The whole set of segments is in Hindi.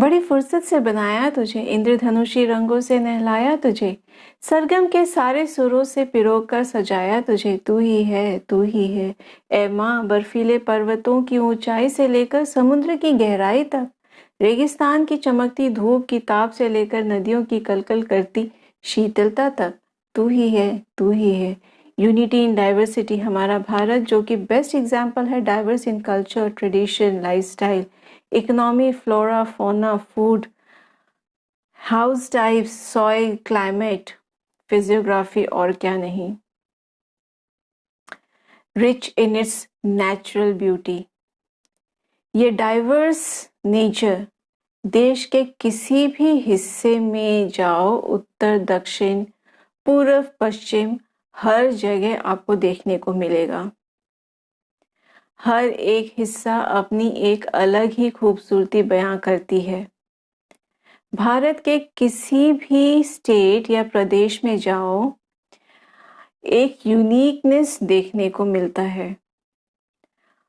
बड़ी फुर्सत से बनाया तुझे, इंद्रधनुषी रंगों से नहलाया तुझे, सरगम के सारे सुरों से पिरोग कर सजाया तुझे। तू ही है, तू ही है ए माँ, बर्फीले पर्वतों की ऊंचाई से लेकर समुद्र की गहराई तक, रेगिस्तान की चमकती धूप की ताप से लेकर नदियों की कलकल करती शीतलता तक। तू ही है, तू ही है। यूनिटी इन डाइवर्सिटी हमारा भारत, जो कि बेस्ट एग्जाम्पल है, diverse in culture, tradition, lifestyle, economy, flora, fauna, food, house types, soil, climate, physiography और क्या नहीं। Rich in its natural beauty. ये डाइवर्स नेचर देश के किसी भी हिस्से में जाओ, उत्तर, दक्षिण, पूर्व, पश्चिम, हर जगह आपको देखने को मिलेगा। हर एक हिस्सा अपनी एक अलग ही खूबसूरती बयां करती है। भारत के किसी भी स्टेट या प्रदेश में जाओ, एक यूनिकनेस देखने को मिलता है।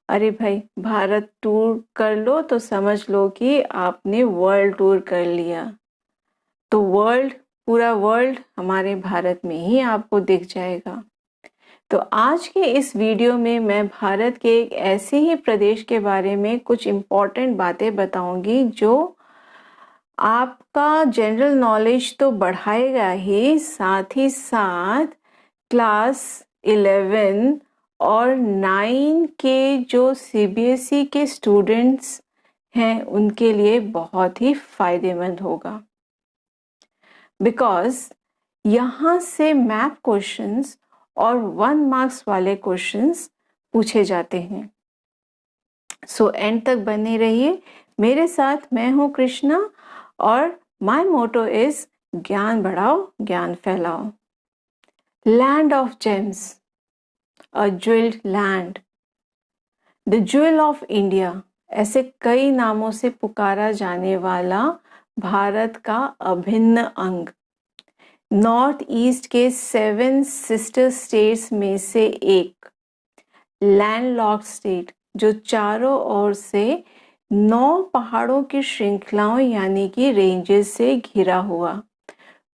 अरे भाई, भारत टूर कर लो तो समझ लो कि आपने वर्ल्ड टूर कर लिया। तो पूरा वर्ल्ड हमारे भारत में ही आपको दिख जाएगा। तो आज के इस वीडियो में मैं भारत के एक ऐसे ही प्रदेश के बारे में कुछ इम्पोर्टेंट बातें बताऊंगी जो आपका जनरल नॉलेज तो बढ़ाएगा ही, साथ ही साथ क्लास 11 और 9 के जो सीबीएसई के स्टूडेंट्स हैं उनके लिए बहुत ही फायदेमंद होगा। बिकॉज यहाँ से मैथ क्वेश्चंस और 1 मार्क्स वाले क्वेश्चंस पूछे जाते हैं। सो एंड तक बने रहिए मेरे साथ। मैं हूँ कृष्णा और माय मोटो इज ज्ञान बढ़ाओ, ज्ञान फैलाओ। Land of gems, a jewelled land, the jewel of India, ऐसे कई नामों से पुकारा जाने वाला भारत का अभिन्न अंग, नॉर्थ ईस्ट के 7 सिस्टर स्टेट्स में से एक, लैंडलॉक्ड स्टेट जो चारों ओर से 9 पहाड़ों की श्रृंखलाओं यानी कि रेंजेस से घिरा हुआ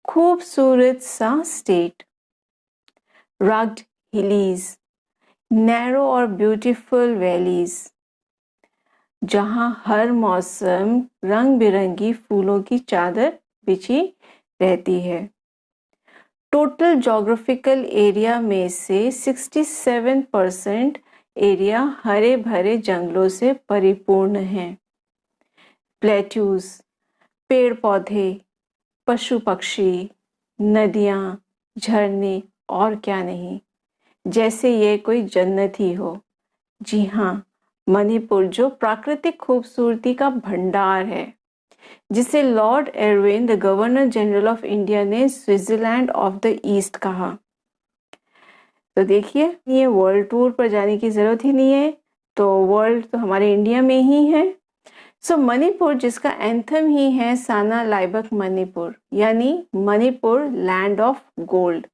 खूबसूरत सा स्टेट, रग्ड हिलीज, नैरो और ब्यूटीफुल वैलीज, जहां हर मौसम रंग बिरंगी फूलों की चादर बिछी रहती है। टोटल जोग्राफिकल एरिया में से 67% एरिया हरे भरे जंगलों से परिपूर्ण है। प्लेट्यूज, पेड़ पौधे, पशु पक्षी, नदियां, झरने और क्या नहीं, जैसे ये कोई जन्नत ही हो। जी हाँ, मणिपुर जो प्राकृतिक खूबसूरती का भंडार है, जिसे Lord Irwin the governor general of India ने स्विट्जरलैंड ऑफ द ईस्ट कहा। तो देखिए, ये वर्ल्ड टूर पर जाने की जरूरत ही नहीं है, तो वर्ल्ड तो हमारे इंडिया में ही है। सो मणिपुर, जिसका एंथम ही है साना लाइबक मणिपुर, यानी Manipur land of gold,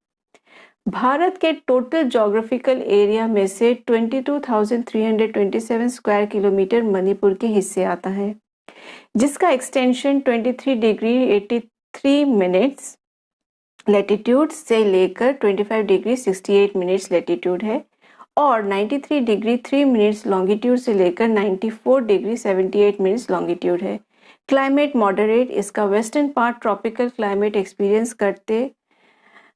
Bharat के टोटल जोग्राफिकल एरिया में से 22,327 स्क्वायर किलोमीटर मणिपुर के हिस्से आता है, जिसका एक्सटेंशन 23 डिग्री 83 मिनट्स लैटिट्यूड से लेकर 25 डिग्री 68 मिनट्स लैटिट्यूड है और 93 डिग्री 3 मिनट्स लॉन्गिट्यूड से लेकर 94 डिग्री 78 मिनट्स लॉन्गिट्यूड है। क्लाइमेट मॉडरेट, इसका western part tropical climate experience करते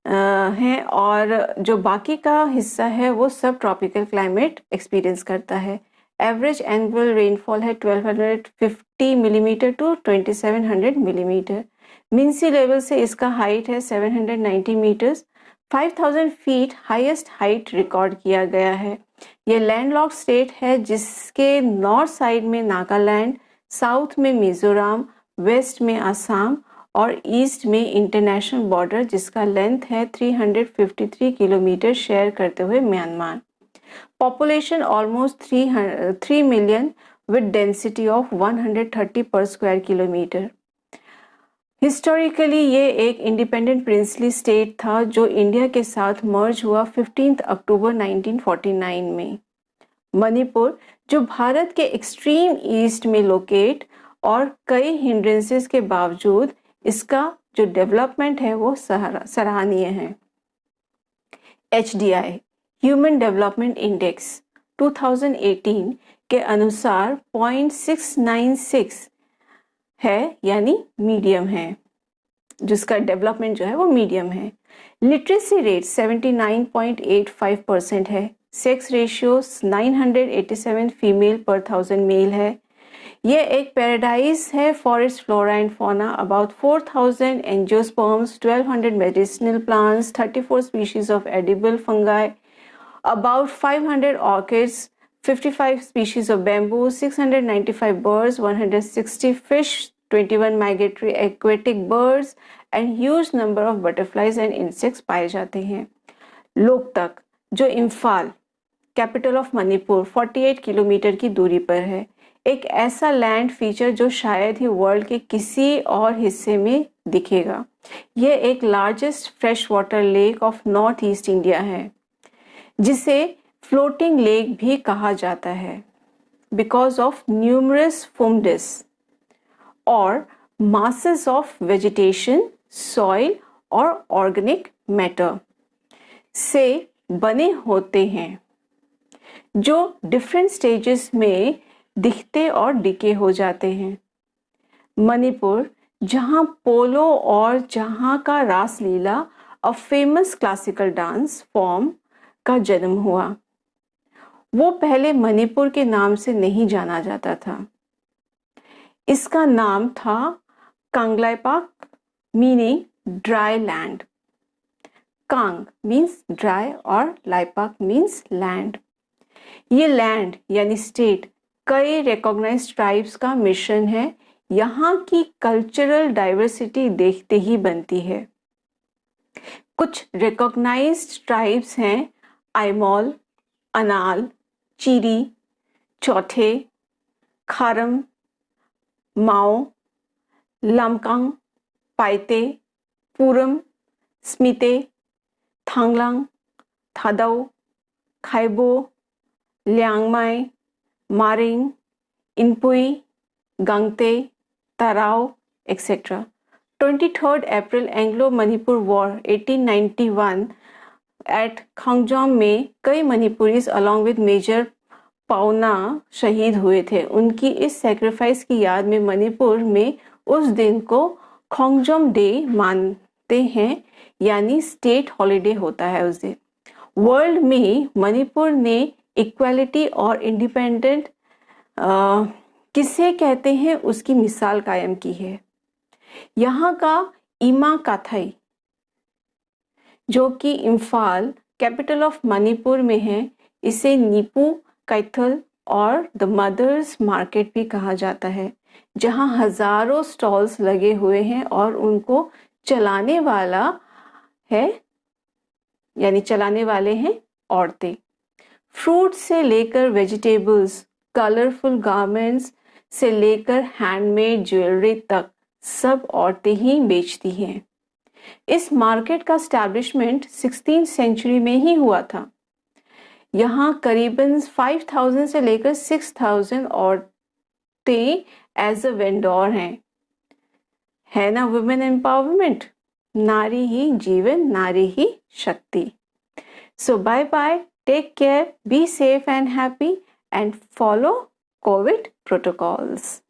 हैं और जो बाकी का हिस्सा है वो सब ट्रॉपिकल क्लाइमेट एक्सपीरियंस करता है। एवरेज एनुअल रेनफॉल है 1250 millimetre to 2700 millimetre. Mean sea level से इसका हाइट है 790 metres, 5000 feet highest height record किया गया है। ये लैंडलॉक्ड स्टेट है जिसके नॉर्थ साइड में नागालैंड, साउथ में मिजोरम, वेस्ट में असम और ईस्ट में इंटरनेशनल बॉर्डर जिसका लेंथ है 353 किलोमीटर शेयर करते हुए Myanmar. Population almost 3 million with density of 130 पर स्क्वायर किलोमीटर। हिस्टोरिकली ये एक इंडिपेंडेंट प्रिंसली स्टेट था जो इंडिया के साथ मर्ज हुआ 15 अक्टूबर 1949 में। मणिपुर जो भारत के एक्सट्रीम ईस्ट में लोकेट और कई हिंड्रेंसेस के बावजूद इसका जो डेवलपमेंट है वो सराहनीय है। HDI ह्यूमन डेवलपमेंट इंडेक्स 2018 के अनुसार 0.696 है, यानी मीडियम है, जिसका डेवलपमेंट जो है वो मीडियम है। लिटरेसी रेट 79.85% है। सेक्स रेशियो 987 फीमेल पर 1000 मेल है। ये एक पैराडाइज है for its flora and fauna. About 4000 angiosperms, 1200 medicinal plants, 34 species of edible fungi, about 500 orchids, 55 species of bamboo, 695 birds, 160 fish, 21 migratory aquatic birds and huge number of butterflies and insects पाए जाते हैं। लोकतक, जो Imphal capital of Manipur 48 kilometre की दूरी पर है, एक ऐसा लैंड फीचर जो शायद ही वर्ल्ड के किसी और हिस्से में दिखेगा। यह एक largest fresh water lake of north east India है, जिसे फ्लोटिंग लेक भी कहा जाता है बिकॉज ऑफ न्यूमरस फुमडिस और masses of vegetation, soil और organic matter से बने होते हैं, जो डिफरेंट स्टेजेस में दिखते और डिके हो जाते हैं। मणिपुर, जहाँ पोलो और जहाँ का Raslila, a famous classical dance form का जन्म हुआ। वो पहले मणिपुर के नाम से नहीं जाना जाता था। इसका नाम था Kangleipak, meaning dry land. Kang means dry और लाईपाक मीन्स लैंड। ये लैंड यानी स्टेट कई रिकॉग्नाइज्ड ट्राइब्स का मिश्रण है। यहाँ की कल्चरल डाइवर्सिटी देखते ही बनती है। कुछ रिकॉग्नाइज्ड ट्राइब्स हैं आइमॉल, अनाल, चीरी, चौथे, खारम, माओ, लामकांग, पाइते, पूरम, स्मिते, थांगलांग, थादाउ, खाइबो, Liangmai, Maring, इनपुई, गांगते, ताराव, etc. 23rd April एंग्लो-मणिपुर war 1891 eight खंगजोम में कई मणिपुरीज अलॉन्ग विद मेजर पाउना शहीद हुए थे। उनकी इस सेक्रीफाइस की याद में मणिपुर में उस दिन को खंगजोम डे मानते हैं, यानी स्टेट हॉलिडे होता है उस दिन। वर्ल्ड में मणिपुर ने इक्वालिटी और इंडिपेंडेंट किसे कहते हैं उसकी मिसाल कायम की है। यहाँ का इमा काथाई, जो कि इम्फाल कैपिटल ऑफ मणिपुर में है, इसे नीपू कैथल और द मदर्स मार्केट भी कहा जाता है, जहां हजारों स्टॉल्स लगे हुए हैं और उनको चलाने वाला है, यानी चलाने वाले हैं औरतें। फ्रूट से लेकर वेजिटेबल्स, कलरफुल गारमेंट्स से लेकर हैंडमेड ज्वेलरी तक सब औरतें ही बेचती हैं। इस मार्केट का एस्टैब्लिशमेंट 16th सेंचुरी में ही हुआ था। यहाँ करीबन 5000 से लेकर 6000 औरतें एज अ वेंडोर हैं। है ना वुमेन एम्पावरमेंट? नारी ही जीवन, नारी ही शक्ति। So bye bye, take care, be safe and happy and follow COVID protocols.